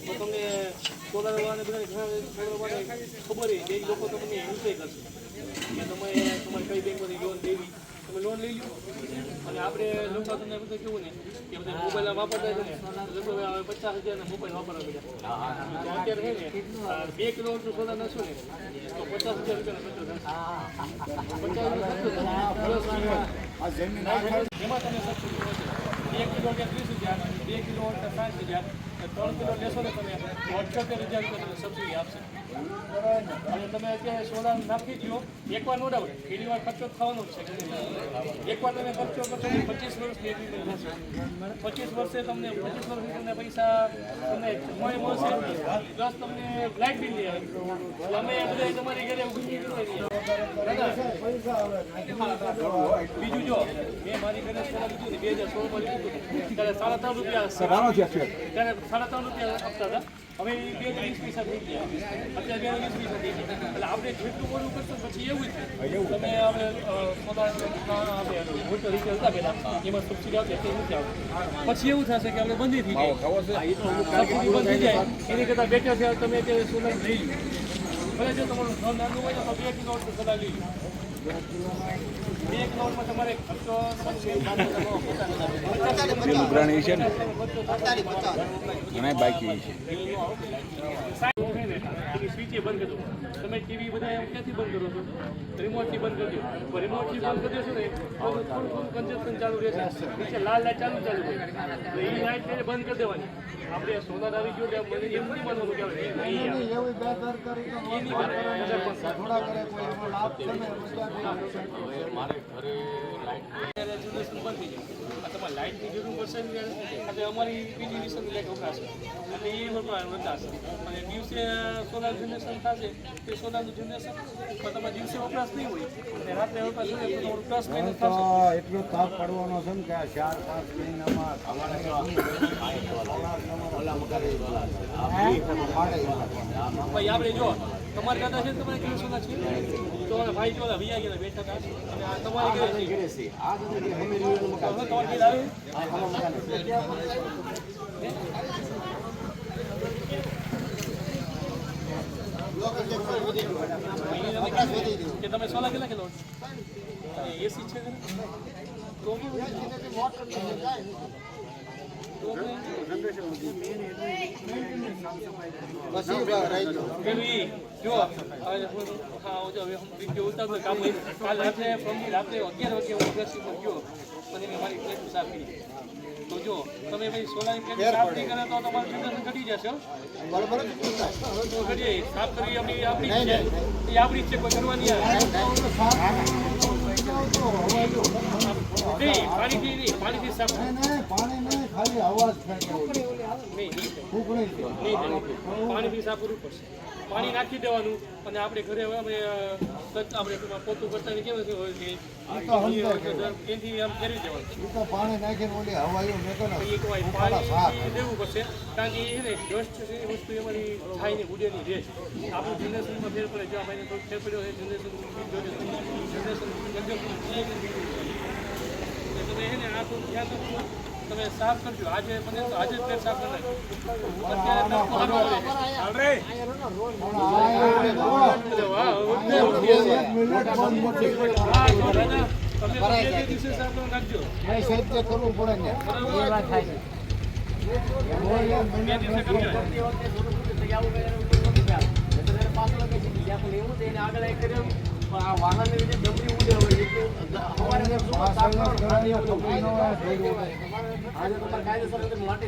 તમને સોલાર વાળાને બધા ખબર એ લોકો તમને યુઝ કરશે કે તમે તમારી કઈ બેંકમાંથી લોન લેવી તમે લોન લઈ લો અને આપણે લોકો તમને બધું કેવું ને કે બધા મોબાઈલ વાપરતા છે ને લગભગ 50,000 મોબાઈલ વાપરવા મળ્યા અત્યારે છે ને 2 કિલો સોલાર નશું ને તો 50,000 એમાં તમે સબસિડી મળશે 1 કિલો 30,000 2 કિલો 60,000 3 કિલો લેશો ને તમે 78,000 તમને સબસિડી આપશે અને તમે અત્યારે સોલાર નાખી દો એકવાર નો ડાઉટ પહેલી વાર ખર્ચો થવાનો જ છે એકવાર તમે ખર્ચો કરશો 25 વર્ષની એગ્રીમેન્ટ થશે 25 વર્ષે તમને 25 વર્ષથી તમને પૈસા તમને મળશે પ્લસ તમને લાઇટ બિલ નહીં આવે અમે બધા તમારી ઘરે બીજું જો મેં મારી ઘરે સોલાર લીધું ને 2016માં લીધું ત્યારે ₹3.5 આપતા હતા હવે 220 પૈસા થઈ ગયા અત્યારે 220 પૈસા થઈ ગયા એટલે આપણે જેટલું બોલવું કરશું પછી એવું જ તમે આપણે આપણે મોટો રિચાર્જ હતા પહેલાં એમાં સબસિડી આવતી તે નથી આવતી પછી એવું થશે કે આપણે બંધ થઈ જાય સબસિડી બંધ થઈ જાય એની કરતાં બેટર છે તમે અત્યારે સોલાર લઈ લો ભલે જો તમારું ઘર નાનું હોય તો 2 કિલો સોલાર લઈ લો 2 કિલોમાં તમારે ખર્ચો ઉઘરાણી છે ને ઘણા બાકી છે સ્વિચ બંધ કરી દો તમે ટીવી બધા ક્યાંથી બંધ કરો છો રિમોટથી બંધ કરી દો રિમોટથી બંધ કરી દેશો ને થોડું કન્ઝપ્શન ચાલુ રહેશે નીચે લાલ લાઈટ ચાલુ હોય તો એ લાઈટ તેને બંધ કરી દેવાની આપણે સોલાર આવી ગયો એમ નહીં માનવાનું કે મારે ઘરે લાઇટ બંધ થઈ જાય તમારે લાઇટની જરૂર પડશે એટલે અમારી બીજી લાઇટ વપરાશે એટલે એ વપરાશે અને દિવસે સોલાર જનરેશન થશે તે સોલારનું જનરેશન પણ તમારે દિવસે વપરાશ નહીં હોય અને રાત્રે વપરાશ હોય તો તમારું પ્લસ માઇનસ થશે એટલો તાપ પડવાનો છે ને કે 4-5 મહિનામાં ભાઈ આપણે જો તમારે દાદા છે તમારે ઘરે સોલાર છે તો ભાઈ જો ભૈયા ગયા બેઠા હતા અને આ તમારી ઘરે છે આ તમારે બિલ આવે કે તમે સોલાર કેટલા કિલો એસી છે તો જો તમે ભાઈ સોલાર સાફ નહીં કરે તો તમારું જનરેશન ઘટી જશે બરાબર તો ઘટી સાફ કરવી આપણી છે એ આપણી જ છે કોઈ કરવાની નહીં પાણીથી સાફ ખાલી અવાજ પાણીથી સાફ કરવું પડશે પાણી નાખી દેવાનું અને આપણે ઘરે આપણે પોતું કરતા કેવું હોય કે એથી આમ કરી દેવાનું પાણી નાખીને ઓલી હવાયું પાણી દેવું પડશે કારણ કે એને ડસ્ટ છે એ વસ્તુ એમાંથી થાય ને ઉડેની રહે આપણું જનરેશનમાં ફેર પડે જો આપણે થોડુંક ફેર પડ્યો હોય જનરેશન તમે એને આ થોડું ધ્યાન રાખજો તમે સાફ કરજો આજે મને તો આજે જ પેટ સાફ કરી નાખજો કરવું પડે ને આ વાહન લીધે ડમરી ઉડે હોય આજે તમારે કાયદેસર માટે